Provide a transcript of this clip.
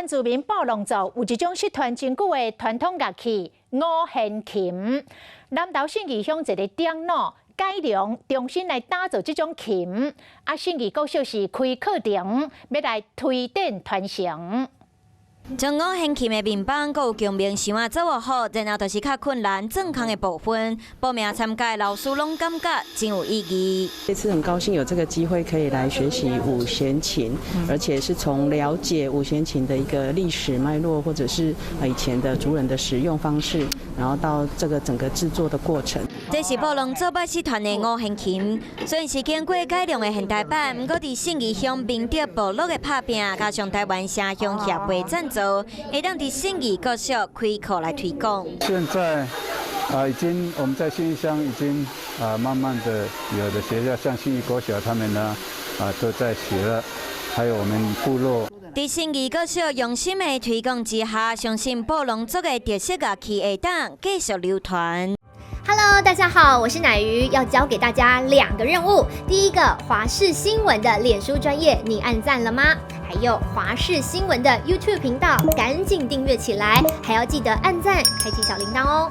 原住民布农族有一种失传真久的传统乐器五弦琴。南投信义乡一个点脑改良，重新来打造这种琴。信义国小是开课程，要来推展传承。 将五弦琴的面板，佮有强明箱啊做好，然后就是较困难、正康的部分。报名参加的老师拢感觉真有意义。这次很高兴有这个机会可以来学习五弦琴，而且是从了解五弦琴的一个历史脉络，或者是以前的族人的使用方式，然后到这个整个制作的过程。这是布农做拜师团的五弦琴，虽然是经过改良的现代版，不过伫信义乡明德部落的拍拼，加上台湾城乡协会赞助。 会当伫信义国小开课来推广。现在我们在信义乡已经慢慢的有的学校像信义国小他们呢都在学了，还有我们部落。伫信义国小用心的推广之下，相信布农族的特色乐器会当继续流传。 Hello， 大家好，我是乃瑜，要教给大家2个任务。第一个，华视新闻的脸书专页，你按赞了吗？还有华视新闻的 YouTube 频道，赶紧订阅起来，还要记得按赞，开启小铃铛哦。